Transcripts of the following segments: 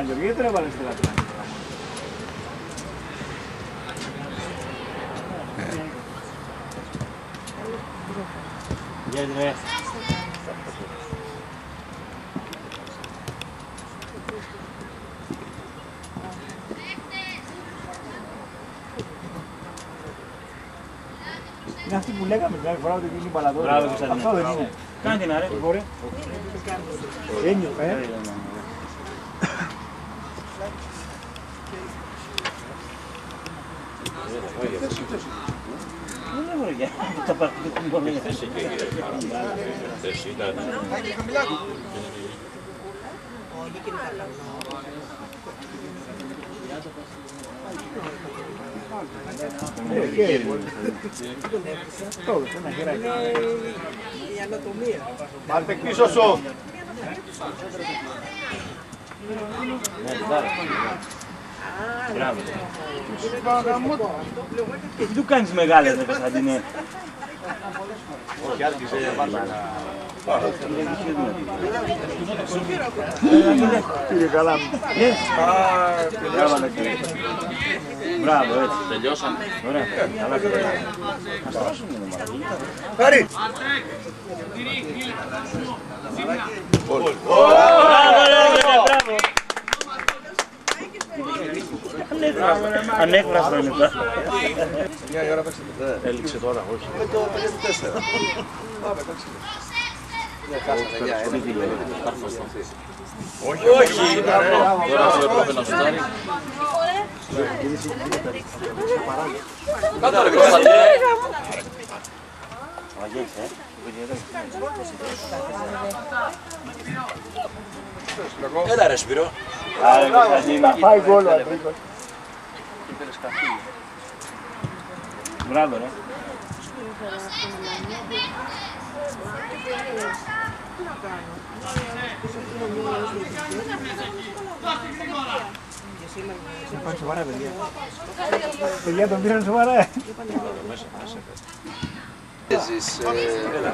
Παναγιώργη, γιατί δεν έβαλες τη λατρεία. Γιατί είναι αυτή που λέγαμε την άλλη φορά ότι είναι μπαλαδόρη. Αυτό δεν είναι. Κάνε την άρε. Ένιωθα, Δεν έχω για τα παρτίδια που μπορεί να θέσει. Πάρτε πίσω σου. Μπράβο. Τι του κάνεις μεγάλες ρε Κωνσταντίνε. Όχι, άρχισε να πάρει ένα... Κύριε καλά μου. Μπράβο, έτσι. Τελειώσαμε. Ωραία. Καλά πήγε. Ας τρώσουμε το μάλλον. Πάρει! Μπράβο. Ανέφραστο είναι αυτά. Μια ώρα παίξατε. Έληξε τώρα, όχι. Το 4. Πάμε, εντάξει. Όχι, όχι. Τώρα σου έπρεπε να σουτάρει. Κάτω ρε Κωνσταντίνε. Έλα ρε Σπύρο. Πάει γκολ ο Αντρίκος. Μπράβο ρε. Πάνε σοβαρά παιδιά. Παιδιά τον πήραν σοβαρά. Παίζεις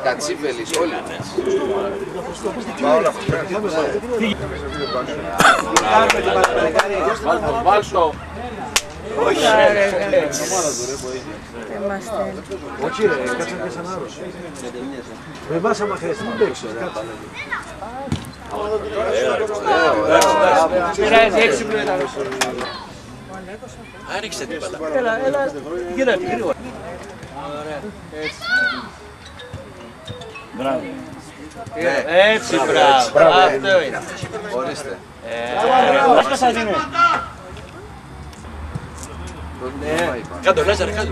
Κατσίβελης όλοι. Βάλτο. Όχι ρε. Όχι ρε, κάτσε να πες ανάρρωση. Δεν πας άμα χρειαστεί μην παίξεις. Πειράζει έξυπνο ήταν. Άνοιξε την μπάλα. Έλα, γύρω γρήγορα. Μπράβο. Έτσι, μπράβο. Αυτό είναι. Ορίστε. Πώς Κωνσταντίνε. Κάτω, Λάζαρε, κάτω.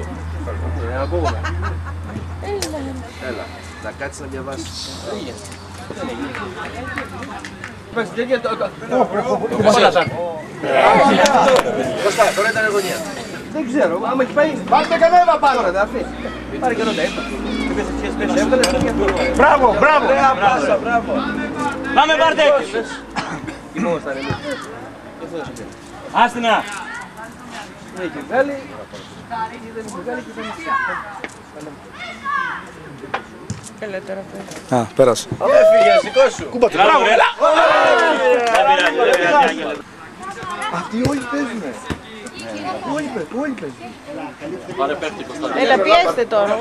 Έλα, να κάτσεις να διαβάσεις. Κώστα, τώρα ήταν γωνία. Δεν ξέρω, άμα έχει πάει. Βάλτε κανένα πάνω. Τώρα, δάφη. Πάρε και ρωτά. Μπράβο, μπράβο. Πάμε πάρτε. Άστινα. Έχει βγάλει. Δεν έχει βγάλει και δεν έχει. Έλα τώρα πες. Α, πέρασε. Έφυγε, σηκώσου. Κούμπα του. Μπράβο ρε. Αυτοί όλοι παίζουνε. Όλοι παίζουν. Πάρε παίχτη, Κωνσταντίνε. Έλα πιέστε τώρα.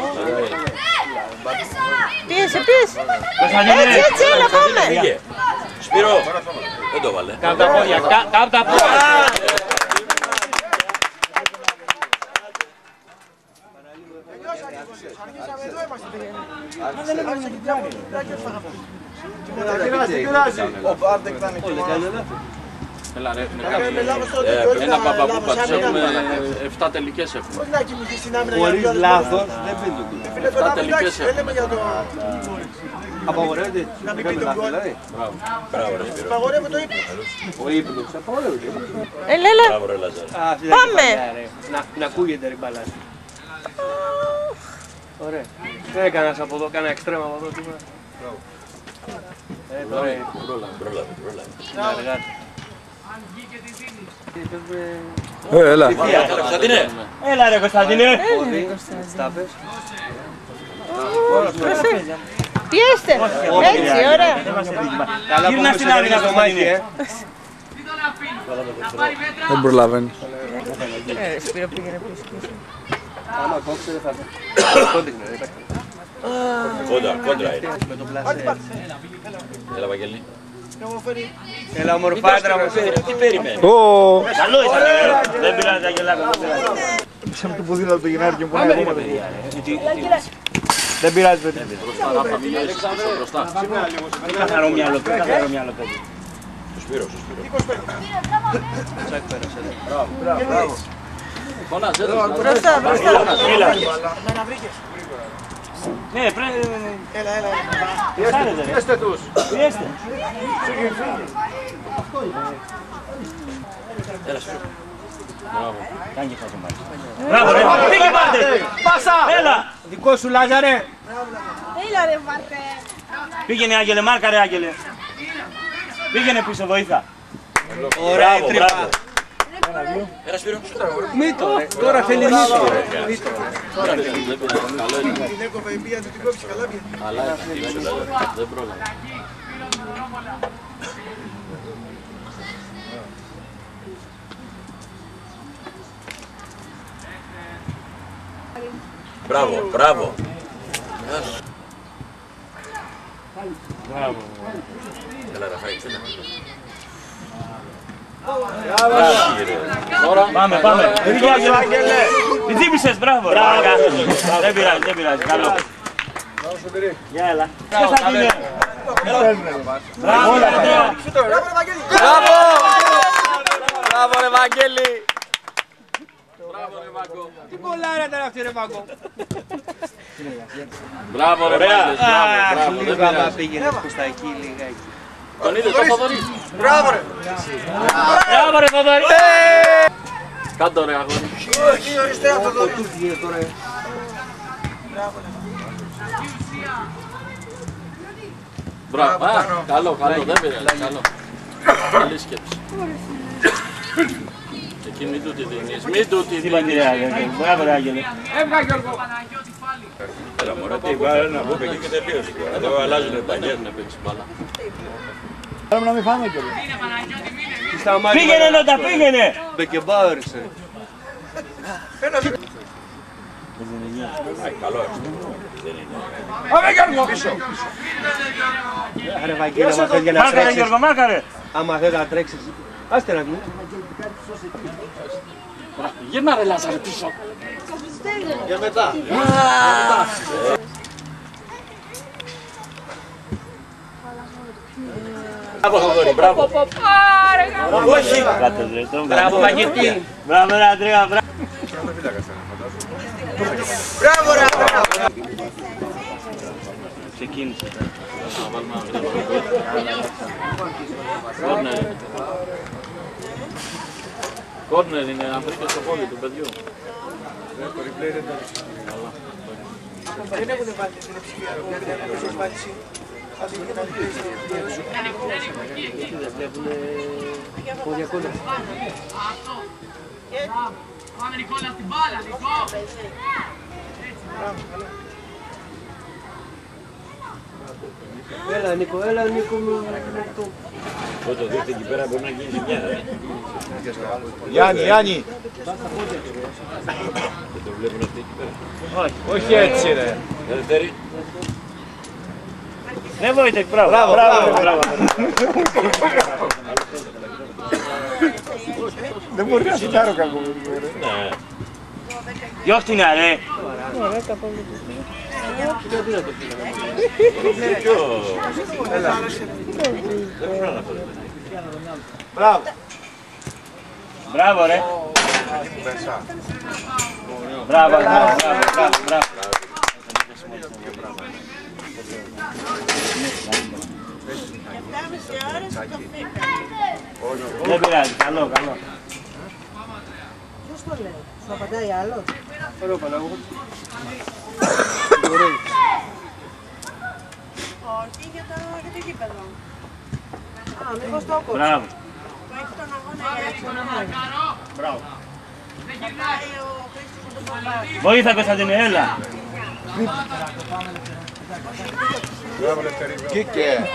Πίεσε. Έτσι, έλα πάμε. Πήγε. Σπύρο, δεν το βάλε. Κάπου τα πόδια, κάπου τα πόδια. Έλα ρε, ένα παπαπούπα, τους έχουμε 7 τελικές έχουμε. Χωρίς λάθος δεν πίνουν. 7 τελικές έχουμε. Απαγορεύεται να μην πίνουν λάθος δηλαδή. Μπράβο ρε Σπύρο. Απαγορεύεται το ύπνο. Ο ύπνος απαγορεύεται. Έλα. Μπράβο ρε Λαζάρε. Πάμε. Να ακούγεται ρε μπαλάς. Ωραία. Δεν έκανας από εδώ, κάνα εξτρέμα από εδώ τίποτα. Πρόλαβε. Έλα. Κωνσταντίνε. Έλα ρε Κωνσταντίνε. Στάπες. Πιέστε. Έτσι, ωραία. Γύρνα στην άμυνα Κωνσταντίνε. Δεν προλαβαίνει. Σπύρο πήγαινε πίσω. Άμα κόψε δεν θα κόντιγνε. Κόντρα είναι. Έλα Βαγγέλη. Έλα ομορφάτρα μου. Τι περιμένει. Ω, Καλό ήταν. Δεν πειράζει Αγγελάκο. Σαν το ποδήλατο το γενάρι και μου πονάει ακόμα. Δεν πειράζει παιδί. Μπροστά. Καθαρό μυαλό, καθαρό μυαλό παιδί. Στο Σπύρο. Μπράβο. Φωνάζε εδώ. Μπροστά. Ναι, πρέπει. Έλα. Πιέστε τους. Πιέστε. Έλα Σπύρο. Μπράβο. Κάνει και φάσο μάλιστα. Μπράβο ρε. Πήγε πάρτε. Πάσα. Έλα. Δικό σου Λάζαρε. Έλα ρε Μάρτε. Πήγαινε Άγγελε, μάρκα ρε Άγγελε. Πήγαινε πίσω, βοήθα. Ωραία τρύπα. Έλα Σπύρο. Μήτω ρε. Τώρα θέλει μήτω. Καλό είναι. Την έκοβε η μία, την κόψει καλά πια. Αλλά δεν πρόλαβε. Μπράβο. Μπράβο. Έλα Ραφαήλ. Πάμε. Πήγε Άγγελε. Την τσίπησες, μπράβο. Δεν πειράζει. Καλό. Γεια έλα. Ποιος θα την είναι. Μπράβο ρε Βαγγέλη. Τι κολλάρα ήταν αυτή ρε Βάγκο. Μπράβο ρε Βαγγέλη. Λίγα μα πήγαινε προς τα εκεί λιγάκι. Τον είδε το Θοδωρή. Μπράβο ρε. Μπράβο ρε Θοδωρή. Κάντο ρε αγόρι. Εκεί αριστερά το δω. Μπράβο. Καλό. Δεν πειράζει. Καλό. Καλή σκέψη. Εκεί μην του τη δίνεις. Μπράβο ρε Άγγελε. Έλα μωρέ, τι βάλε να βγούμε εκεί και τελείωσε. Εδώ αλλάζουν παλιές να παίξεις μπάλα. Θέλουμε να μην φάμε κιόλας. Πήγαινε Νότα, πήγαινε. Μπεκεμπάουερ είσαι. Καλό έτσι. Πάμε Γιώργο. Ρε Βαγγέλη, άμα θέλει να τρέξεις. Άμα θέλει να τρέξεις. Άστε να βγει. Γύρνα ρε Λάζαρε πίσω. Για μετά. Μπράβο Θοδωρή, μπράβο. Μπράβο Βαγγέλη. Μπράβο ρε Αντρέα. Μπράβο ρε. Ξεκίνησε. Κόρνερ είναι, να βρείτε στο πόδι του παιδιού. Δεν έχουν βάλει την ψηφία. Γιατί δεν έχουν βάλει εσύ. Πάμε Νικόλα στην μπάλα, Νικό! Έλα Νίκο μου. Όταν το δείτε εκεί πέρα μπορεί να γίνει ζημιά. Γιάννη. Δεν το βλέπουν αυτοί εκεί πέρα. Όχι έτσι ρε. Ελευθέρη. Ναι Βόιτεκ, μπράβο. Δεν μπορεί να σιτάρω κακό. Ναι. Διώχτηνα ρε. Μπράβο. Μπράβο ρε. Μπράβο. Δεν πειράζει, καλό. Ποιος το λέει, σου απαντάει άλλος. Ωραίο Παναγό. Όχι, για το γήπεδο. Α, μήπως το έκοψε. Μπράβο. Που έχει τον αγώνα για Μπράβο. πάει ο Χρήστος με τον Παπά. Βοήθα Κωνσταντίνε, έλα. Κίκε.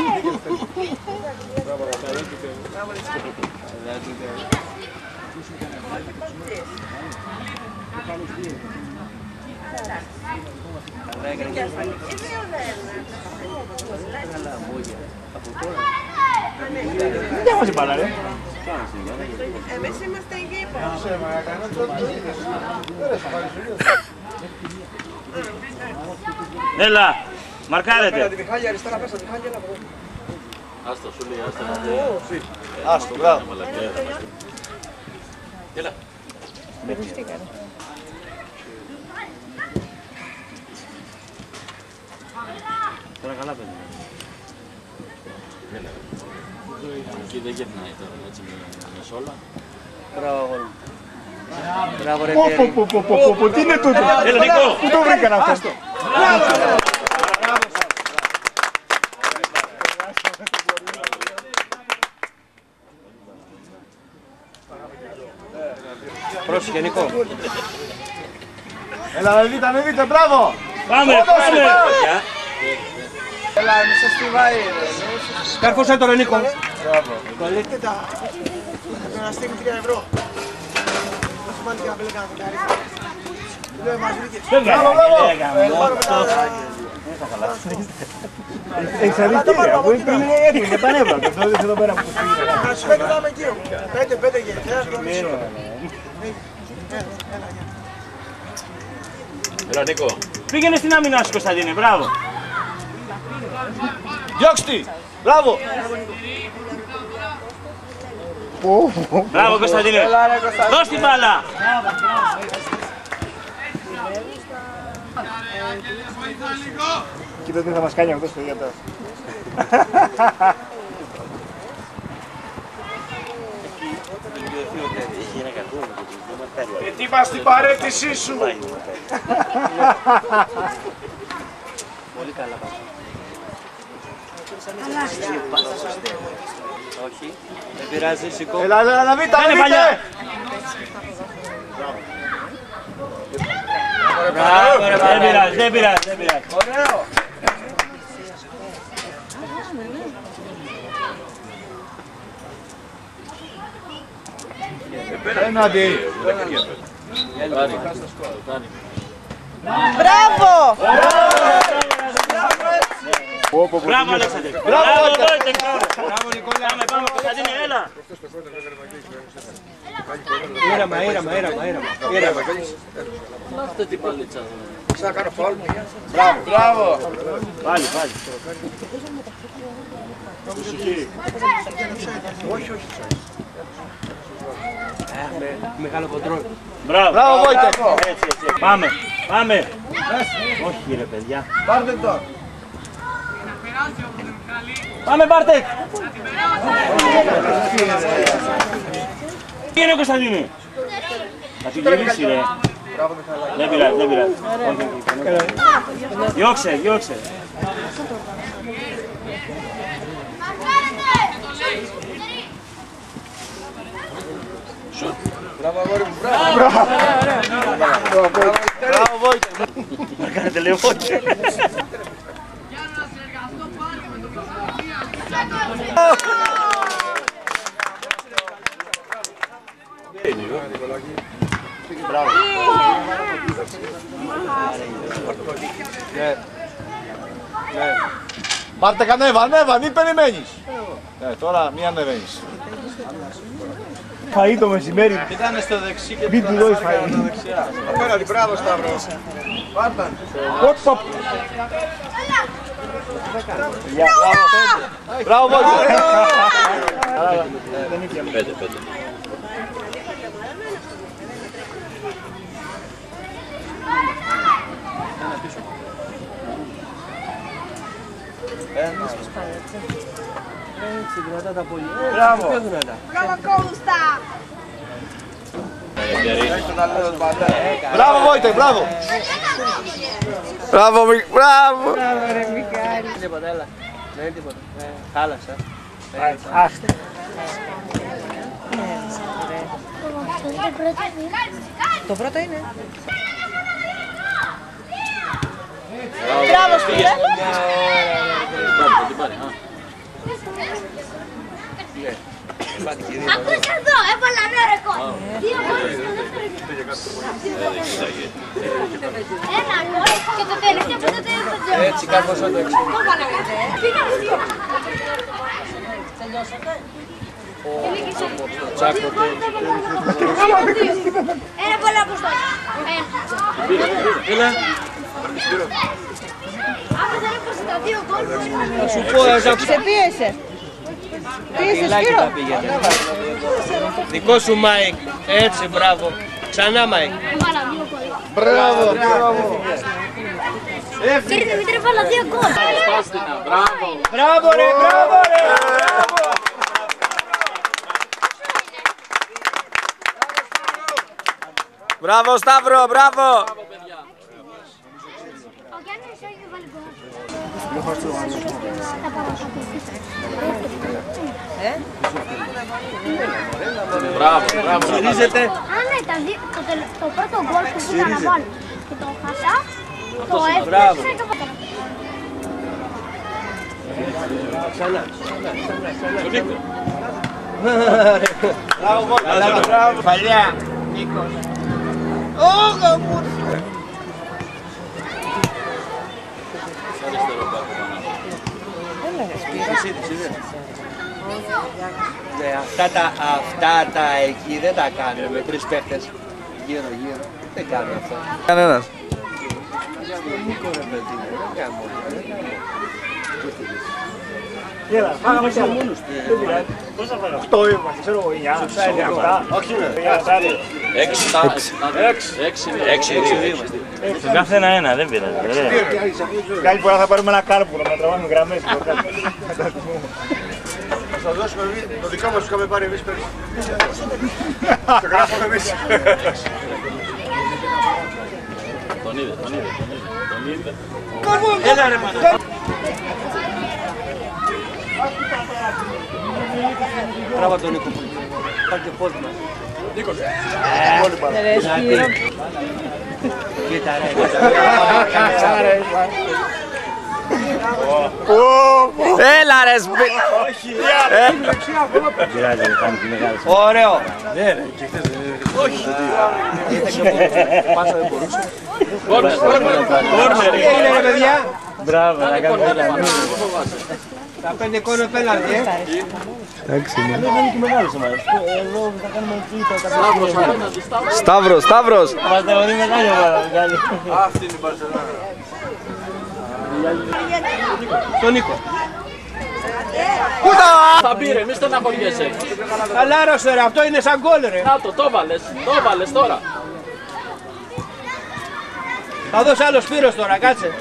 Δεν διάβασε μπάλα ρε. Εμείς είμαστε εκεί πάνω. Έλα, μαρκάρετε. Άστο, σου λέει, άστο. Άστο, μπράβο. Έλα. Τώρα καλά παιδί. Εκεί δεν γυρνάει τώρα, έτσι με σόλα. Πω, τι είναι τούτο. Έλα Νικό. Πού το βρήκαν αυτό. Πρόσεχε Νικό. Έλα, με δείτε, μπράβο. Πάμε. Έλα, μη σε στιβάει. Κάρφωσέ το ρε Νίκο. Βάλετε τα... να στείλει 3 ευρώ. Να σου πάνε και να πέλε κανένα κοντάρι. Λέω, μας βρήκες. Έχεις αδικία, αφού είναι έτοιμη, είναι πανέβρακο. Αυτό δεν εδώ πέρα που πήγαινε. Να σου πέντε δάμε εκεί. 5 γερθέας, το μισό. Έλα Νίκο. Πήγαινε στην άμυνα σου Κωνσταντίνε, μπράβο. Διώξ' τη. Μπράβο. Μπράβο Κωνσταντίνε. Δώσ' την μπάλα. Κοίτα τι θα μας κάνει αυτός παιδιά τώρα. Ετοίμα στην παρέτησή σου. Πολύ καλά πάμε. Όχι, δεν πειράζει, σηκώ. Έλα, να μην τα βρείτε. Δεν πειράζει. Ωραίο. Έναντι. Μπράβο! Μπράβο Αλέξανδρε. Μπράβο Βόιτεκ. Μπράβο Νικόλα. Πάμε Κωνσταντίνε, έλα. Ήρεμα. Αυτό τι παλίτσα. Μπράβο. Πάλι. Μεγάλο κοντρόλ. Μπράβο Βόιτεκ. Έτσι. Πάμε. Όχι ρε παιδιά. Πάρτε το. Πάμε Μπάρτεκ. Τι είναι ο Κωνσταντίνε. Θα την γυρίσει ρε. Δεν πειράζει. Διώξε. Μπράβο αγόρι μου, μπράβο. Μπράβο Βόιτεκ. Κάνετε λέω Βόιτεκ. Μάρτε ανέβα, μην περιμένεις. Τώρα μη ανεβαίνεις. Φαΐ το μεσημέρι. Ήταν στο δεξί και Μην του δώσεις φαΐ. Απέναντι, μπράβο Σταύρο. Πάρταν. Μπράβο Βόιτεκ. 5. Μπράβο. Μπράβο Κώστα! Μπράβο Βόιτεκ, μπράβο. Μπράβο. Ρε Μικάλη. Τίποτα, έλα. Δεν είναι τίποτα. Χάλασα. Άστε. Το πρώτο είναι. Μπράβο, Σπύρο. Ακούς εδώ, έβαλα νέο ρεκόρ. 2 γκολ στο δεύτερο γύρο. Ένα γκολ και το τελευταίο που δεν το έπαιζε. Έτσι κάπως το έξω. Το έβαλα κάτι. Πήγαμε 2. Τελειώσατε. Ένα γκολ από στο. Έλα. Άμα δεν έπαιζε τα 2 γκολ, Θα σου πω, Σε πίεσε. Πίεσε, Λάκι Σπύρο. τα πήγαινε. Δικό σου Μάικ. Έτσι, μπράβο. Ξανά Μάικ. έβαλα 2 γκολ. Μπράβο. Κύριε Δημήτρη, έβαλα 2 γκολ. Μπράβο ρε, μπράβο ρε. Μπράβο Σταύρο, μπράβο. Ο Γιάννης έχει βάλει γκολ. Γυρίζετε. Αν ήταν το πρώτο γκολ που πήγα να βάλω και το χάσα, το Μπράβο. έφτιαξα και το Μπράβο. Παλιά. Νίκος. Όγα μου. Ναι, αυτά τα εκεί δεν τα κάνουν με 3 παίχτες γύρω. Δεν κάνουν αυτό. Κανένας. Έλα, φάγαμε και μόνος του. Πώς θα φάγαμε? 8 είμαστε, ξέρω εγώ, 9, 7. Όχι ρε. 6. Το κάθε ένα, δεν πειράζει. Καλή φορά θα πάρουμε ένα κάρπουρο, να τραβάμε γραμμές. Θα δώσουμε το δικό μας που είχαμε πάρει εμείς πέρυσι. Το γράφαμε εμείς. Τον είδε. Έλα ρε μάνα. Τράβα τον Νίκο. Πάρε και πόδι μας. Νίκος. Ρε Σπύρο. Κοίτα ρε. Έλα ρε Σπύρο. Ωραίο. Τι έγινε ρε παιδιά. Μπράβο, να κάνουμε ένα. Τα 5 κόνο πέναλτι, Εδώ θα κάνουμε τρίτο. Σταύρος. Είμαστε όλοι μεγάλη ομάδα. Αυτή είναι η Μπαρσελόνα. Τον Νίκο. Θα μπει ρε, μη στεναχωριέσαι. Χαλάρωσε ρε, αυτό είναι σαν γκολ ρε. Να το έβαλες τώρα. Θα δώσει άλλο Σπύρος τώρα, κάτσε.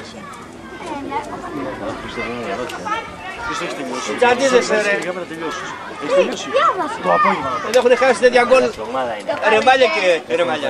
Τσαντίδεσαι ρε. Δεν έχουν χάσει τέτοια γκολ. Ρεμάλια και ρεμάλια.